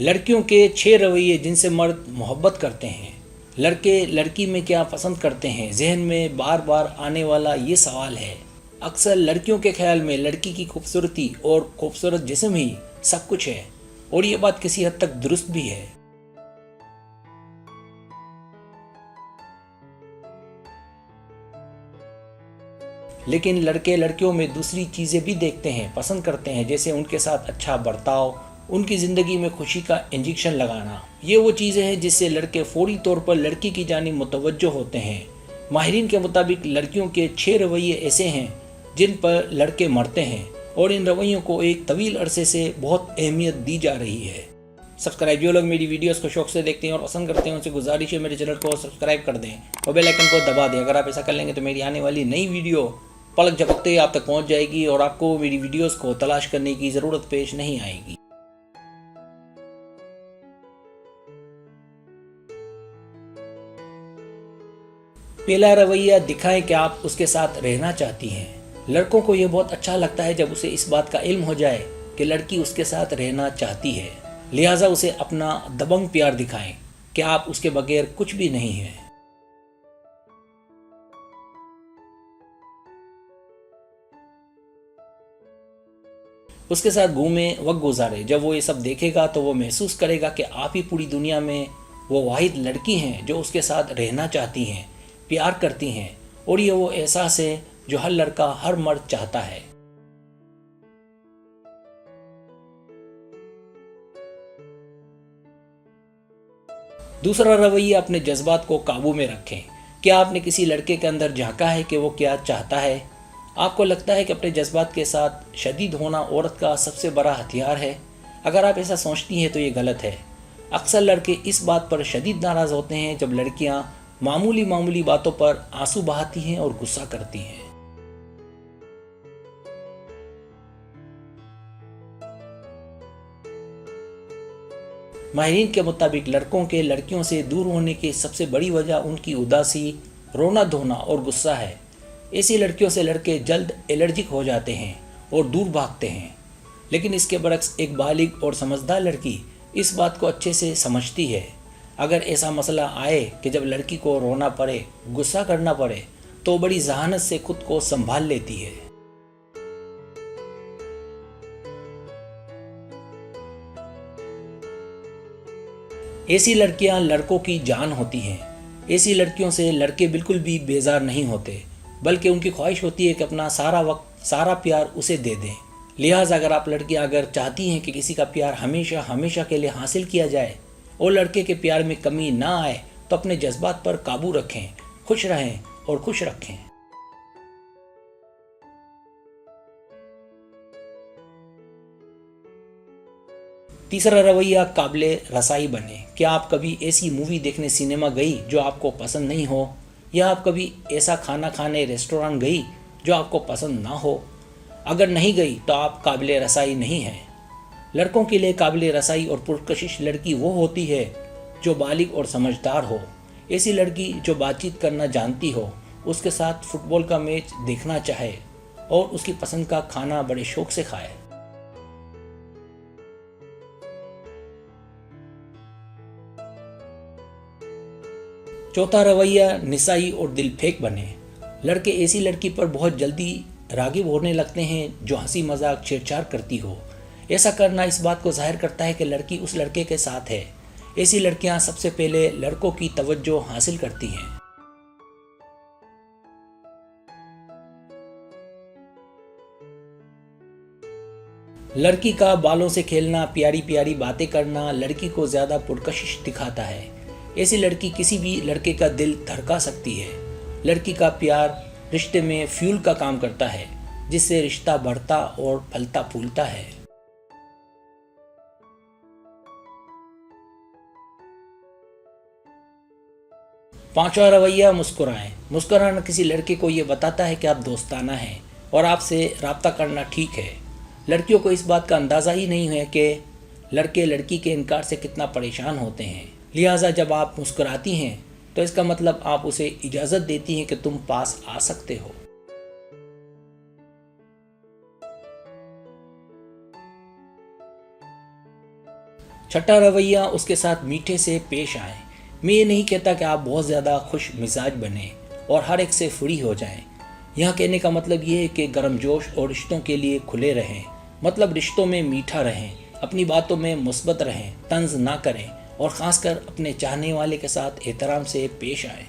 लड़कियों के 6 रवैये जिनसे मर्द मोहब्बत करते हैं। लड़के लड़की में क्या पसंद करते हैं, जहन में बार बार आने वाला ये सवाल है। अक्सर लड़कियों के ख्याल में लड़की की खूबसूरती और खूबसूरत जिस्म ही सब कुछ है, और ये बात किसी हद तक दुरुस्त भी है। लेकिन लड़के लड़कियों में दूसरी चीज़ें भी देखते हैं, पसंद करते हैं, जैसे उनके साथ अच्छा बर्ताव, उनकी ज़िंदगी में खुशी का इंजेक्शन लगाना। ये वो चीज़ें हैं जिससे लड़के फौरी तौर पर लड़की की जानिब मुतवज्जो होते हैं। माहिरीन के मुताबिक लड़कियों के 6 रवैये ऐसे हैं जिन पर लड़के मरते हैं, और इन रवैयों को एक तवील अरसे से बहुत अहमियत दी जा रही है। सब्सक्राइब, जो लोग मेरी वीडियोस को शौक से देखते हैं और पसंद करते हैं उनसे गुजारिश है मेरे चैनल को सब्सक्राइब कर दें और बेल आइकन को दबा दें। अगर आप ऐसा कर लेंगे तो मेरी आने वाली नई वीडियो पलक झपकते ही आप तक पहुंच जाएगी और आपको मेरी वीडियोस को तलाश करने की ज़रूरत पेश नहीं आएगी। पहला रवैया, दिखाएं कि आप उसके साथ रहना चाहती हैं। लड़कों को यह बहुत अच्छा लगता है जब उसे इस बात का इल्म हो जाए कि लड़की उसके साथ रहना चाहती है, लिहाजा उसे अपना दबंग प्यार दिखाएं कि आप उसके बगैर कुछ भी नहीं हैं। उसके साथ घूमें, वक्त गुजारे। जब वो ये सब देखेगा तो वो महसूस करेगा कि आप ही पूरी दुनिया में वो वाहिद लड़की हैं जो उसके साथ रहना चाहती हैं, प्यार करती हैं, और ये वो एहसास है जो हर लड़का, हर मर्द चाहता है। दूसरा रवैया, अपने जज्बात को काबू में रखें। क्या आपने किसी लड़के के अंदर झांका है कि वो क्या चाहता है? आपको लगता है कि अपने जज्बात के साथ शदीद होना औरत का सबसे बड़ा हथियार है? अगर आप ऐसा सोचती हैं तो ये गलत है। अक्सर लड़के इस बात पर शदीद नाराज़ होते हैं जब लड़कियां मामूली मामूली बातों पर आंसू बहाती हैं और गुस्सा करती हैं। माहिरीन के मुताबिक लड़कों के लड़कियों से दूर होने की सबसे बड़ी वजह उनकी उदासी, रोना धोना और गुस्सा है। ऐसी लड़कियों से लड़के जल्द एलर्जिक हो जाते हैं और दूर भागते हैं। लेकिन इसके बरक्स एक बालिग और समझदार लड़की इस बात को अच्छे से समझती है। अगर ऐसा मसला आए कि जब लड़की को रोना पड़े, गुस्सा करना पड़े, तो बड़ी जहानत से खुद को संभाल लेती है। ऐसी लड़कियां लड़कों की जान होती हैं। ऐसी लड़कियों से लड़के बिल्कुल भी बेजार नहीं होते, बल्कि उनकी ख्वाहिश होती है कि अपना सारा वक्त, सारा प्यार उसे दे दें। लिहाजा अगर आप लड़कियां अगर चाहती हैं कि किसी का प्यार हमेशा हमेशा के लिए हासिल किया जाए और लड़के के प्यार में कमी ना आए, तो अपने जज्बात पर काबू रखें, खुश रहें और खुश रखें। तीसरा रवैया, काबिले रसाई बने। क्या आप कभी ऐसी मूवी देखने सिनेमा गई जो आपको पसंद नहीं हो, या आप कभी ऐसा खाना खाने रेस्टोरेंट गई जो आपको पसंद ना हो? अगर नहीं गई तो आप काबिले रसाई नहीं हैं। लड़कों के लिए काबिले रसाई और पुरकशिश लड़की वो होती है जो बालिग और समझदार हो। ऐसी लड़की जो बातचीत करना जानती हो, उसके साथ फुटबॉल का मैच देखना चाहे और उसकी पसंद का खाना बड़े शौक से खाए। चौथा रवैया, निसाई और दिल फेंक बने। लड़के ऐसी लड़की पर बहुत जल्दी रागिब होने लगते हैं जो हंसी मजाक छेड़छाड़ करती हो। ऐसा करना इस बात को जाहिर करता है कि लड़की उस लड़के के साथ है। ऐसी लड़कियां सबसे पहले लड़कों की तवज्जो हासिल करती हैं। लड़की का बालों से खेलना, प्यारी प्यारी बातें करना लड़की को ज्यादा पुरकशिश दिखाता है। ऐसी लड़की किसी भी लड़के का दिल धड़का सकती है। लड़की का प्यार रिश्ते में फ्यूल का काम करता है, जिससे रिश्ता बढ़ता और फलता फूलता है। पांचवा रवैया, मुस्कुराएं। मुस्कुराना किसी लड़के को ये बताता है कि आप दोस्ताना हैं और आपसे रब्ता करना ठीक है। लड़कियों को इस बात का अंदाज़ा ही नहीं है कि लड़के लड़की के इनकार से कितना परेशान होते हैं। लिहाजा जब आप मुस्कुराती हैं तो इसका मतलब आप उसे इजाज़त देती हैं कि तुम पास आ सकते हो। छठा रवैया, उसके साथ मीठे से पेश आएँ। मैं ये नहीं कहता कि आप बहुत ज़्यादा खुश मिजाज बने और हर एक से फ्री हो जाएं। यहाँ कहने का मतलब ये है कि गर्मजोश और रिश्तों के लिए खुले रहें, मतलब रिश्तों में मीठा रहें, अपनी बातों में मुस्बत रहें, तंज ना करें और ख़ासकर अपने चाहने वाले के साथ एहतराम से पेश आएँ।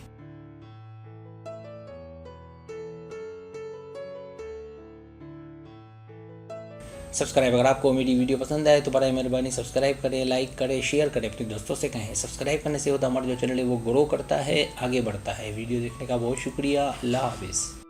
सब्सक्राइब, अगर आपको मेरी वीडियो पसंद आए तो बड़ा मेहरबानी सब्सक्राइब करें, लाइक करें, शेयर करें, अपने दोस्तों से कहें। सब्सक्राइब करने से होता हमारा जो चैनल है वो ग्रो करता है, आगे बढ़ता है। वीडियो देखने का बहुत शुक्रिया। अल्लाह हाफिज़।